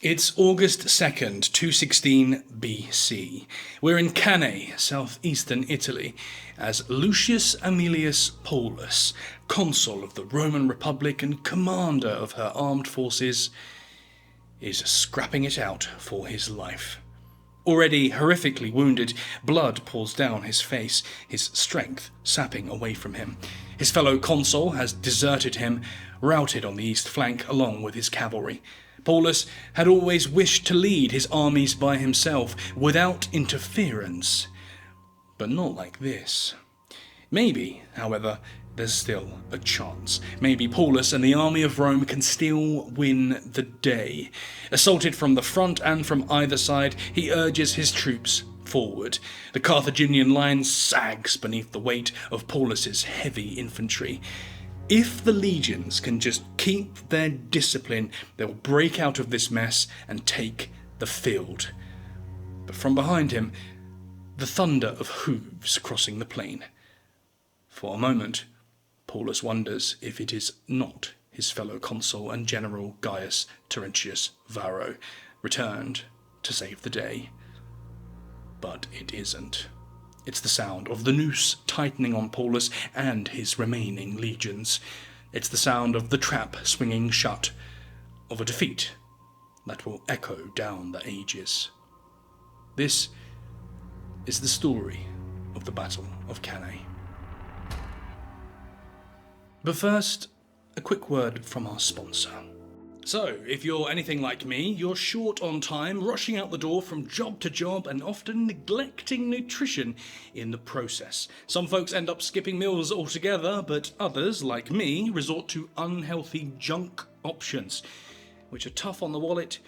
It's August 2nd, 216 BC. We're in Cannae, southeastern Italy, as Lucius Aemilius Paulus, consul of the Roman Republic and commander of her armed forces, is scrapping it out for his life. Already horrifically wounded, blood pours down his face, his strength sapping away from him. His fellow consul has deserted him, routed on the east flank along with his cavalry. Paulus had always wished to lead his armies by himself, without interference. But not like this. Maybe, however, there's still a chance. Maybe Paulus and the army of Rome can still win the day. Assaulted from the front and from either side, he urges his troops forward. The Carthaginian line sags beneath the weight of Paulus's heavy infantry. If the legions can just keep their discipline, they will break out of this mess and take the field. But from behind him, the thunder of hooves crossing the plain. For a moment, Paulus wonders if it is not his fellow consul and general Gaius Terentius Varro, returned to save the day. But it isn't. It's the sound of the noose tightening on Paulus and his remaining legions. It's the sound of the trap swinging shut, of a defeat that will echo down the ages. This is the story of the Battle of Cannae. But first, a quick word from our sponsor. So, if you're anything like me, you're short on time, rushing out the door from job to job and often neglecting nutrition in the process. Some folks end up skipping meals altogether, but others, like me, resort to unhealthy junk options, which are tough on the wallet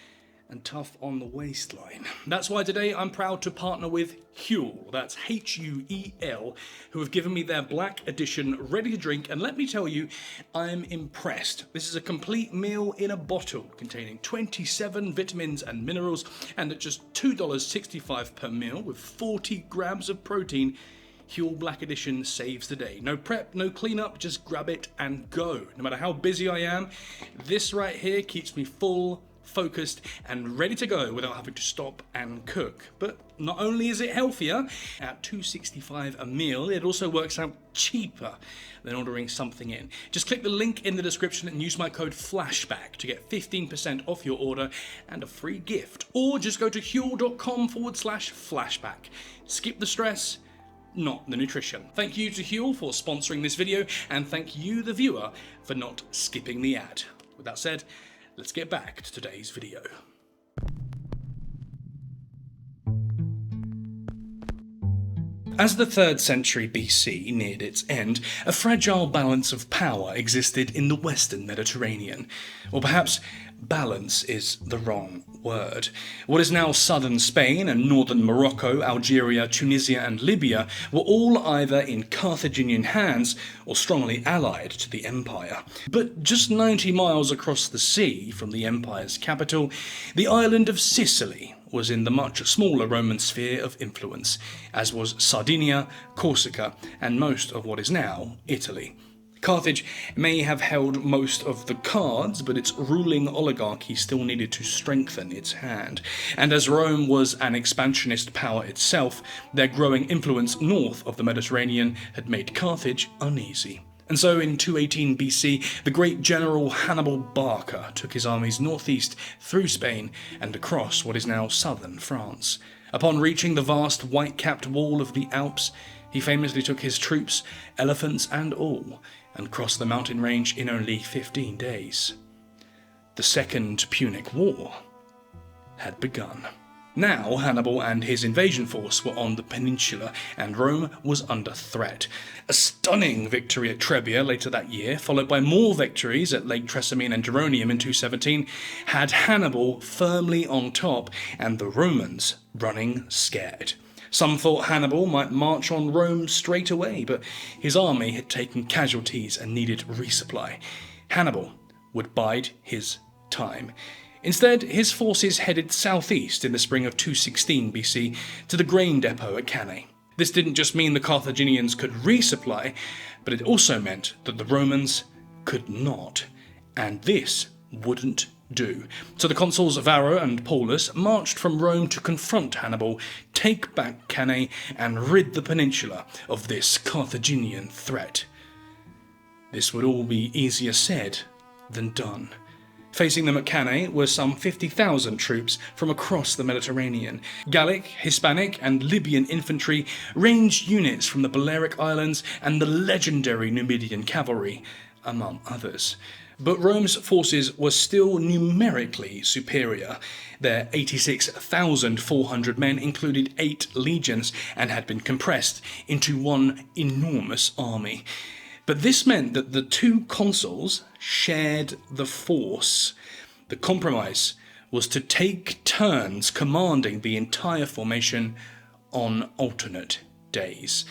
and tough on the waistline. That's why today I'm proud to partner with Huel, that's Huel, who have given me their Black Edition ready to drink, and let me tell you, I'm impressed. This is a complete meal in a bottle containing 27 vitamins and minerals, and at just $2.65 per meal with 40 grams of protein, Huel Black Edition saves the day. No prep, no cleanup, just grab it and go. No matter how busy I am, this right here keeps me full, focused and ready to go without having to stop and cook. But not only is it healthier, at $2.65 a meal, it also works out cheaper than ordering something in. Just click the link in the description and use my code FLASHBACK to get 15% off your order and a free gift. Or just go to huel.com/flashback. Skip the stress, not the nutrition. Thank you to Huel for sponsoring this video, and thank you, the viewer, for not skipping the ad. With that said, let's get back to today's video. As the 3rd century BC neared its end, a fragile balance of power existed in the Western Mediterranean. Or perhaps balance is the wrong word. What is now southern Spain and northern Morocco, Algeria, Tunisia and Libya were all either in Carthaginian hands or strongly allied to the empire. But just 90 miles across the sea from the empire's capital, the island of Sicily was in the much smaller Roman sphere of influence, as was Sardinia, Corsica, and most of what is now Italy. Carthage may have held most of the cards, but its ruling oligarchy still needed to strengthen its hand. And as Rome was an expansionist power itself, their growing influence north of the Mediterranean had made Carthage uneasy. And so in 218 BC, the great general Hannibal Barca took his armies northeast through Spain and across what is now southern France. Upon reaching the vast white-capped wall of the Alps, he famously took his troops, elephants and all, and crossed the mountain range in only 15 days. The Second Punic War had begun. Now Hannibal and his invasion force were on the peninsula, and Rome was under threat. A stunning victory at Trebia later that year, followed by more victories at Lake Trasimene and Geronium in 217, had Hannibal firmly on top and the Romans running scared. Some thought Hannibal might march on Rome straight away, but his army had taken casualties and needed resupply. Hannibal would bide his time. Instead, his forces headed southeast in the spring of 216 BC to the grain depot at Cannae. This didn't just mean the Carthaginians could resupply, but it also meant that the Romans could not. And this wouldn't do. So the consuls Varro and Paulus marched from Rome to confront Hannibal, take back Cannae, and rid the peninsula of this Carthaginian threat. This would all be easier said than done. Facing them at Cannae were some 50,000 troops from across the Mediterranean. Gallic, Hispanic, and Libyan infantry, ranged units from the Balearic Islands, and the legendary Numidian cavalry, among others. But Rome's forces were still numerically superior. Their 86,400 men included 8 legions and had been compressed into one enormous army. But this meant that the two consuls shared the force. The compromise was to take turns commanding the entire formation on alternate days.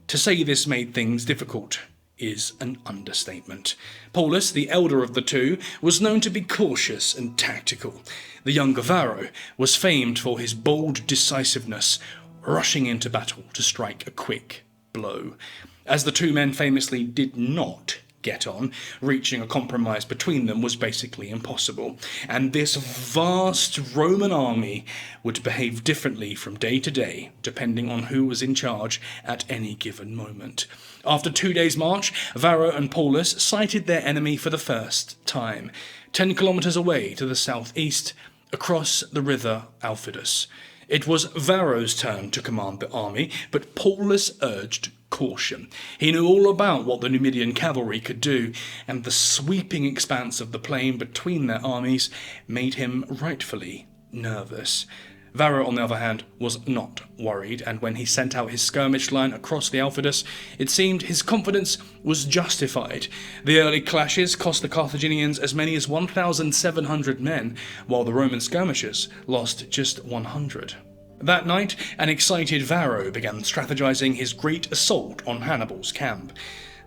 To say this made things difficult is an understatement. Paulus, the elder of the two, was known to be cautious and tactical. The younger Varro was famed for his bold decisiveness, rushing into battle to strike a quick blow. As the two men famously did not get on, reaching a compromise between them was basically impossible, and this vast Roman army would behave differently from day to day, depending on who was in charge at any given moment. After 2 days' march, Varro and Paulus sighted their enemy for the first time, 10 kilometers away to the southeast, across the river Aufidus. It was Varro's turn to command the army, but Paulus urged caution. He knew all about what the Numidian cavalry could do, and the sweeping expanse of the plain between their armies made him rightfully nervous. Varro, on the other hand, was not worried, and when he sent out his skirmish line across the Aufidus, it seemed his confidence was justified. The early clashes cost the Carthaginians as many as 1,700 men, while the Roman skirmishers lost just 100. That night, an excited Varro began strategizing his great assault on Hannibal's camp,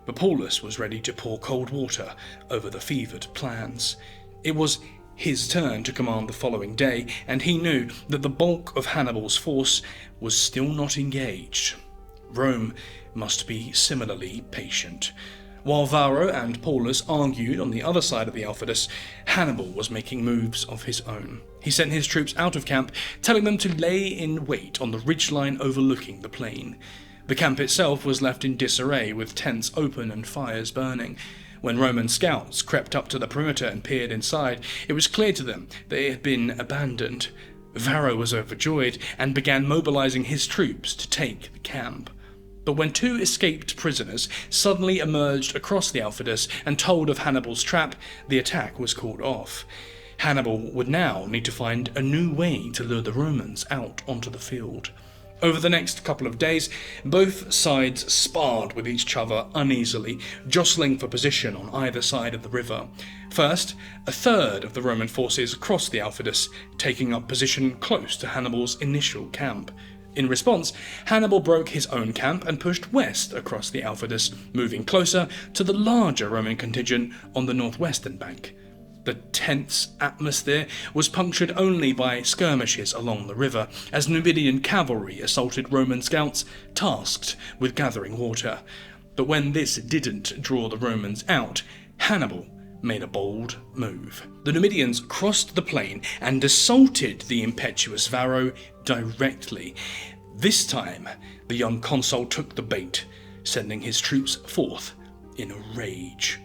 but Paulus was ready to pour cold water over the fevered plans. It was his turn to command the following day, and he knew that the bulk of Hannibal's force was still not engaged. Rome must be similarly patient. While Varro and Paulus argued on the other side of the Aufidus, Hannibal was making moves of his own. He sent his troops out of camp, telling them to lay in wait on the ridgeline overlooking the plain. The camp itself was left in disarray, with tents open and fires burning. When Roman scouts crept up to the perimeter and peered inside, it was clear to them that it had been abandoned. Varro was overjoyed and began mobilizing his troops to take the camp. But when 2 escaped prisoners suddenly emerged across the Aufidus and told of Hannibal's trap, the attack was called off. Hannibal would now need to find a new way to lure the Romans out onto the field. Over the next couple of days, both sides sparred with each other uneasily, jostling for position on either side of the river. First, a third of the Roman forces crossed the Aufidus, taking up position close to Hannibal's initial camp. In response, Hannibal broke his own camp and pushed west across the Aufidus, moving closer to the larger Roman contingent on the northwestern bank. The tense atmosphere was punctured only by skirmishes along the river, as Numidian cavalry assaulted Roman scouts tasked with gathering water. But when this didn't draw the Romans out, Hannibal made a bold move. The Numidians crossed the plain and assaulted the impetuous Varro directly. This time, the young consul took the bait, sending his troops forth in a rage.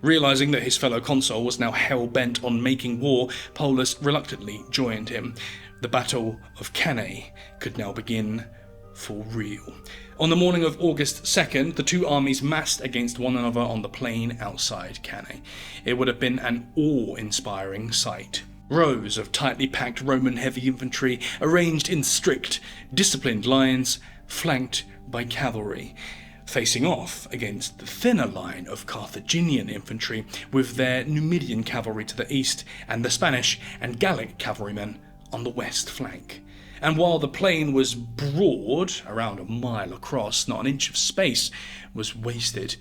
Realizing that his fellow consul was now hell-bent on making war, Paulus reluctantly joined him. The Battle of Cannae could now begin for real. On the morning of August 2nd, the two armies massed against one another on the plain outside Cannae. It would have been an awe-inspiring sight. Rows of tightly packed Roman heavy infantry arranged in strict, disciplined lines, flanked by cavalry, facing off against the thinner line of Carthaginian infantry with their Numidian cavalry to the east and the Spanish and Gallic cavalrymen on the west flank. And while the plain was broad, around a mile across, not an inch of space was wasted.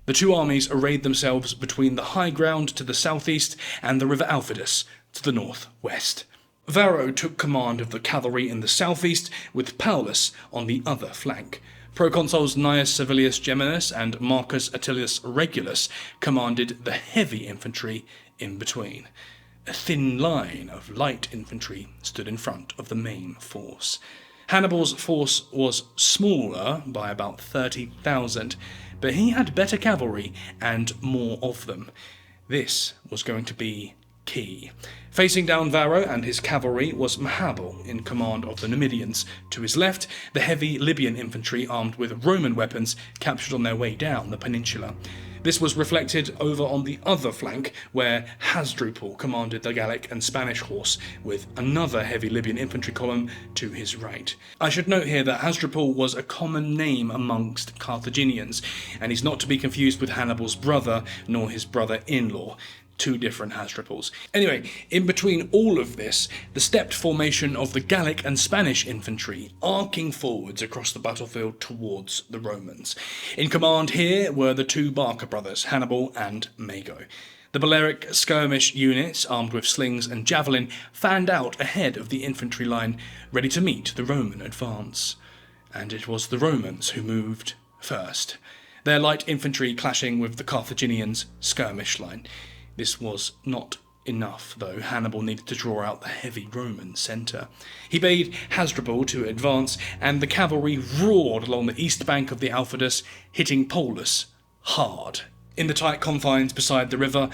The two armies arrayed themselves between the high ground to the southeast and the river Aufidus to the northwest. Varro took command of the cavalry in the southeast, with Paulus on the other flank. Proconsuls Gnaeus Servilius Geminus and Marcus Atilius Regulus commanded the heavy infantry in between. a thin line of light infantry stood in front of the main force. Hannibal's force was smaller by about 30,000, but he had better cavalry and more of them. This was going to be key. Facing down Varro and his cavalry was Hannibal in command of the Numidians. To his left, the heavy Libyan infantry armed with Roman weapons captured on their way down the peninsula. This was reflected over on the other flank, where Hasdrubal commanded the Gallic and Spanish horse, with another heavy Libyan infantry column to his right. I should note here that Hasdrubal was a common name amongst Carthaginians, and he's not to be confused with Hannibal's brother, nor his brother-in-law. Two different Hasdrubals. Anyway, in between all of this, the stepped formation of the Gallic and Spanish infantry arcing forwards across the battlefield towards the Romans. In command here were the two Barca brothers, Hannibal and Mago. The Balearic skirmish units, armed with slings and javelin, fanned out ahead of the infantry line, ready to meet the Roman advance. And it was the Romans who moved first, their light infantry clashing with the Carthaginians' skirmish line. This was not enough, though. Hannibal needed to draw out the heavy Roman centre. He bade Hasdrubal to advance, and the cavalry roared along the east bank of the Aufidus, hitting Polus hard. In the tight confines beside the river,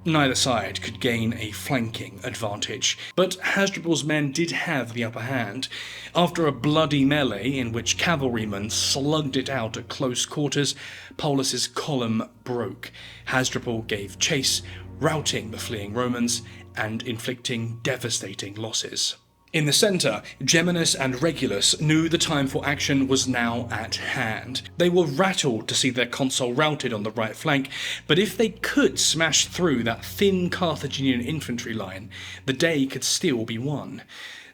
neither side could gain a flanking advantage, but Hasdrubal's men did have the upper hand. After a bloody melee in which cavalrymen slugged it out at close quarters, Paulus's column broke. Hasdrubal gave chase, routing the fleeing Romans and inflicting devastating losses. In the centre, Geminus and Regulus knew the time for action was now at hand. They were rattled to see their consul routed on the right flank, but if they could smash through that thin Carthaginian infantry line, the day could still be won.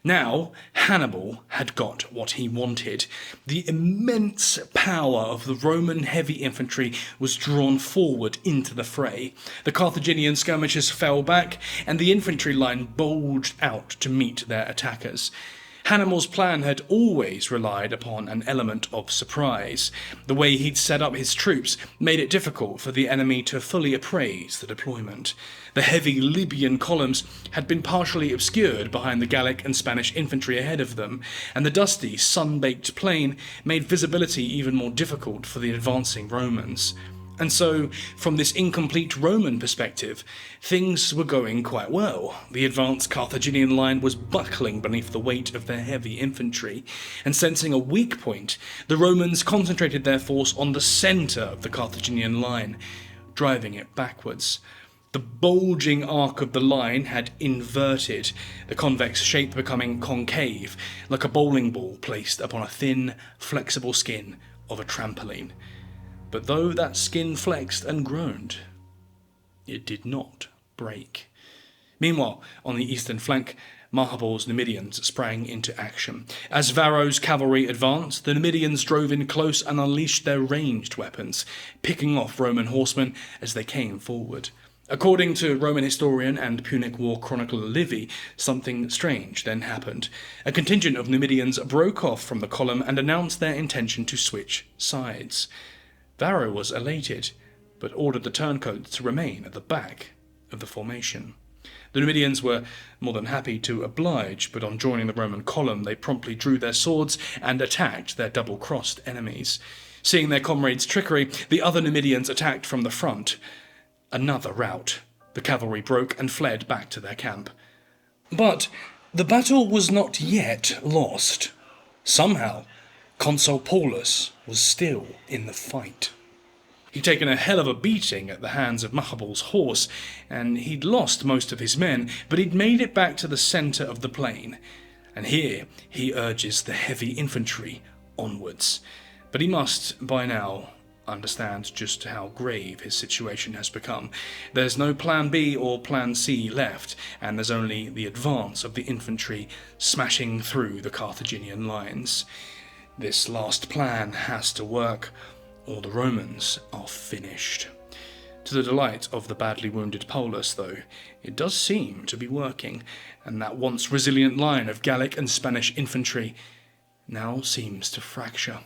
Now, Hannibal had got what he wanted. The immense power of the Roman heavy infantry was drawn forward into the fray. The Carthaginian skirmishers fell back, and the infantry line bulged out to meet their attackers. Hannibal's plan had always relied upon an element of surprise. The way he'd set up his troops made it difficult for the enemy to fully appraise the deployment. The heavy Libyan columns had been partially obscured behind the Gallic and Spanish infantry ahead of them, and the dusty, sun-baked plain made visibility even more difficult for the advancing Romans. And so, from this incomplete Roman perspective, things were going quite well. The advanced Carthaginian line was buckling beneath the weight of their heavy infantry, and sensing a weak point, the Romans concentrated their force on the centre of the Carthaginian line, driving it backwards. The bulging arc of the line had inverted, the convex shape becoming concave, like a bowling ball placed upon a thin, flexible skin of a trampoline. But though that skin flexed and groaned, it did not break. Meanwhile, on the eastern flank, Mahabal's Numidians sprang into action. As Varro's cavalry advanced, the Numidians drove in close and unleashed their ranged weapons, picking off Roman horsemen as they came forward. According to Roman historian and Punic war chronicler Livy, something strange then happened. A contingent of Numidians broke off from the column and announced their intention to switch sides. Varro was elated, but ordered the turncoats to remain at the back of the formation. The Numidians were more than happy to oblige, but on joining the Roman column they promptly drew their swords and attacked their double-crossed enemies. Seeing their comrades' trickery, the other Numidians attacked from the front. Another rout. The cavalry broke and fled back to their camp. But the battle was not yet lost. Somehow, Consul Paulus was still in the fight. He'd taken a hell of a beating at the hands of Machabal's horse, and he'd lost most of his men, but he'd made it back to the centre of the plain. And here he urges the heavy infantry onwards. But he must, by now, understand just how grave his situation has become. There's no plan B or plan C left, and there's only the advance of the infantry smashing through the Carthaginian lines. This last plan has to work, or the Romans are finished. To the delight of the badly wounded Paulus, though, it does seem to be working, and that once resilient line of Gallic and Spanish infantry now seems to fracture.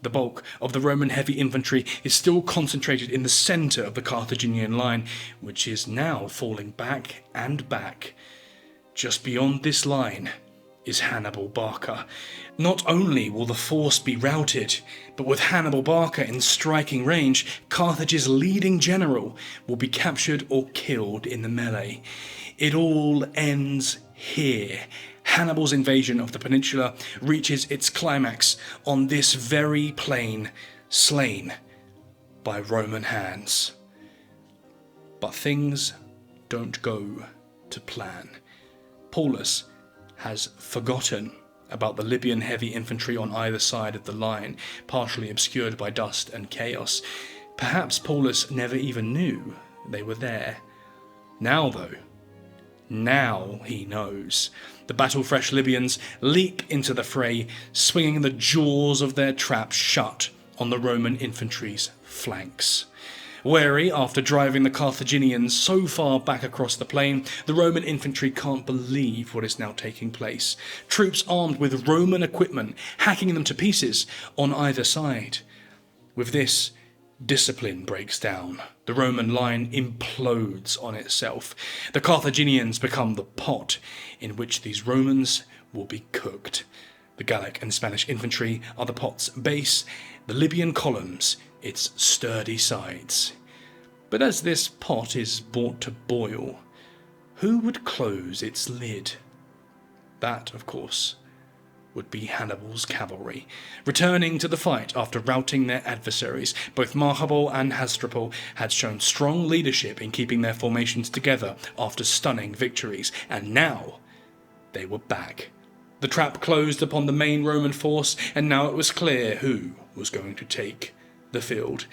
The bulk of the Roman heavy infantry is still concentrated in the centre of the Carthaginian line, which is now falling back and back. Just beyond this line is Hannibal Barca. Not only will the force be routed, but with Hannibal Barca in striking range, Carthage's leading general will be captured or killed in the melee. It all ends here. Hannibal's invasion of the peninsula reaches its climax on this very plain, slain by Roman hands. But things don't go to plan. Paulus has forgotten about the Libyan heavy infantry on either side of the line, partially obscured by dust and chaos. Perhaps Paulus never even knew they were there. Now, though, now he knows. The battle-fresh Libyans leap into the fray, swinging the jaws of their traps shut on the Roman infantry's flanks. Wary after driving the Carthaginians so far back across the plain, the Roman infantry can't believe what is now taking place. Troops armed with Roman equipment, hacking them to pieces on either side. With this, discipline breaks down. The Roman line implodes on itself. The Carthaginians become the pot in which these Romans will be cooked. The Gallic and Spanish infantry are the pot's base, the Libyan columns its sturdy sides. But as this pot is brought to boil, who would close its lid? That, of course, would be Hannibal's cavalry, returning to the fight after routing their adversaries. Both Hannibal and Hasdrubal had shown strong leadership in keeping their formations together after stunning victories, and now they were back. The trap closed upon the main Roman force, and now it was clear who was going to take the field.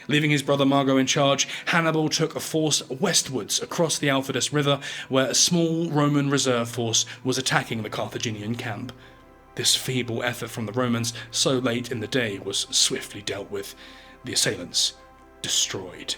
Leaving his brother Mago in charge, Hannibal took a force westwards across the Alpheus River, where a small Roman reserve force was attacking the Carthaginian camp. This feeble effort from the Romans so late in the day was swiftly dealt with, the assailants destroyed.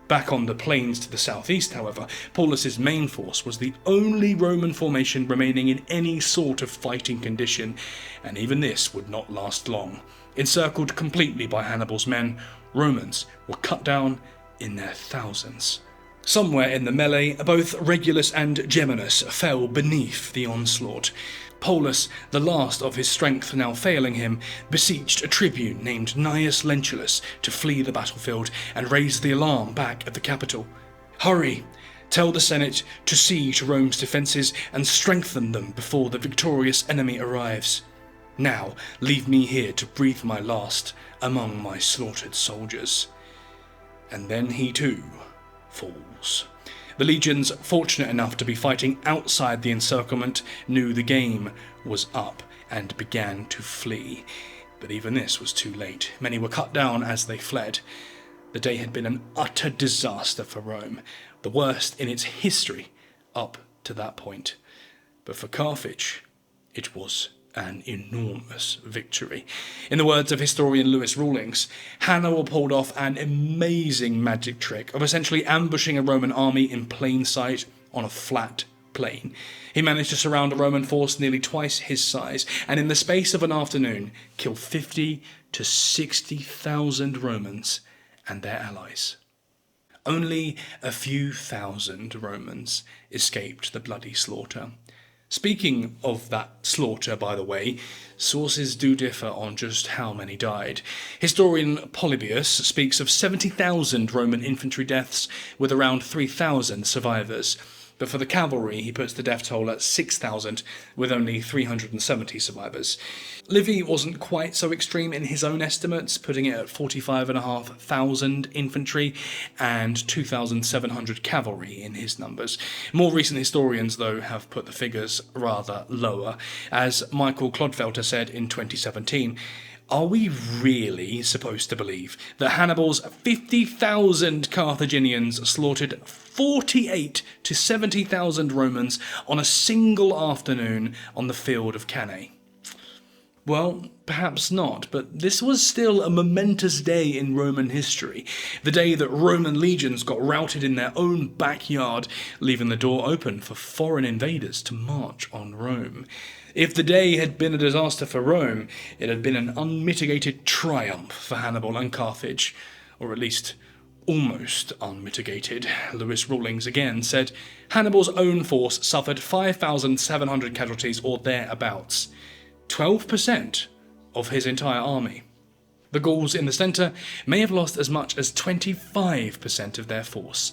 Back on the plains to the southeast, however, Paulus's main force was the only Roman formation remaining in any sort of fighting condition, and even this would not last long. Encircled completely by Hannibal's men, Romans were cut down in their thousands. Somewhere in the melee, both Regulus and Geminus fell beneath the onslaught. Paulus, the last of his strength now failing him, beseeched a tribune named Gnaeus Lentulus to flee the battlefield and raise the alarm back at the capital. "Hurry! Tell the Senate to siege Rome's defences and strengthen them before the victorious enemy arrives. Now leave me here to breathe my last among my slaughtered soldiers." And then he too falls. The legions, fortunate enough to be fighting outside the encirclement, knew the game was up and began to flee. But even this was too late. Many were cut down as they fled. The day had been an utter disaster for Rome, the worst in its history up to that point. But for Carthage, it was an enormous victory. In the words of historian Lewis Rawlings, Hannibal pulled off an amazing magic trick of essentially ambushing a Roman army in plain sight on a flat plain. He managed to surround a Roman force nearly twice his size, and in the space of an afternoon kill 50 to 60,000 Romans and their allies. Only a few thousand Romans escaped the bloody slaughter. Speaking of that slaughter, by the way, sources do differ on just how many died. Historian Polybius speaks of 70,000 Roman infantry deaths, with around 3,000 survivors. But for the cavalry, he puts the death toll at 6,000, with only 370 survivors. Livy wasn't quite so extreme in his own estimates, putting it at 45,500 infantry and 2,700 cavalry in his numbers. More recent historians, though, have put the figures rather lower. As Michael Clodfelter said in 2017, "Are we really supposed to believe that Hannibal's 50,000 Carthaginians slaughtered 48 to 70,000 Romans on a single afternoon on the field of Cannae?" Well, perhaps not, but this was still a momentous day in Roman history. The day that Roman legions got routed in their own backyard, leaving the door open for foreign invaders to march on Rome. If the day had been a disaster for Rome, it had been an unmitigated triumph for Hannibal and Carthage, or at least almost unmitigated. Lewis Rawlings again said Hannibal's own force suffered 5,700 casualties or thereabouts. 12% of his entire army. The Gauls in the centre may have lost as much as 25% of their force.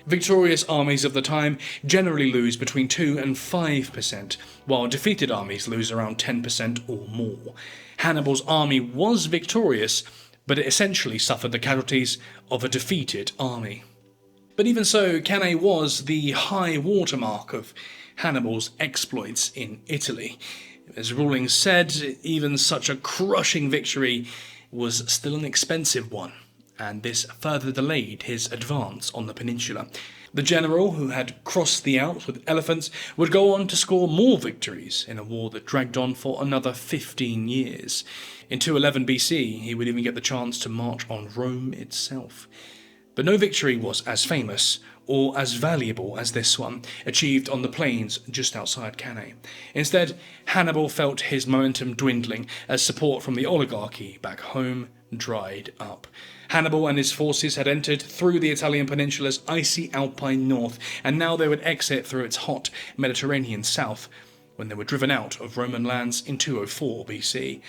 Victorious armies of the time generally lose between 2 and 5%, while defeated armies lose around 10% or more. Hannibal's army was victorious, but it essentially suffered the casualties of a defeated army. But even so, Cannae was the high watermark of Hannibal's exploits in Italy. As Rawlings said, even such a crushing victory was still an expensive one, and this further delayed his advance on the peninsula. The general, who had crossed the Alps with elephants, would go on to score more victories in a war that dragged on for another 15 years. In 211 BC, he would even get the chance to march on Rome itself. But no victory was as famous or as valuable as this one, achieved on the plains just outside Cannae. Instead, Hannibal felt his momentum dwindling as support from the oligarchy back home dried up. Hannibal and his forces had entered through the Italian peninsula's icy alpine north, and now they would exit through its hot Mediterranean south, when they were driven out of Roman lands in 204 BC.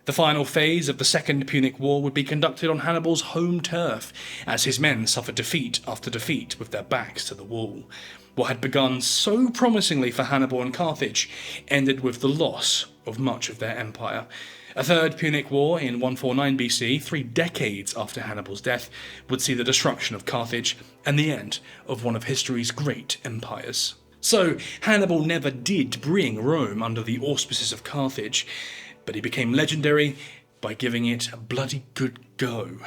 The final phase of the Second Punic War would be conducted on Hannibal's home turf, as his men suffered defeat after defeat with their backs to the wall. What had begun so promisingly for Hannibal and Carthage ended with the loss of much of their empire. A Third Punic War in 149 BC, 3 decades after Hannibal's death, would see the destruction of Carthage and the end of one of history's great empires. So, Hannibal never did bring Rome under the auspices of Carthage, but he became legendary by giving it a bloody good go.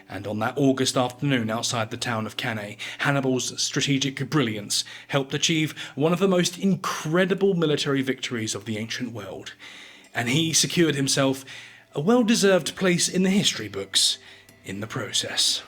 And on that August afternoon outside the town of Cannae, Hannibal's strategic brilliance helped achieve one of the most incredible military victories of the ancient world. And he secured himself a well-deserved place in the history books in the process.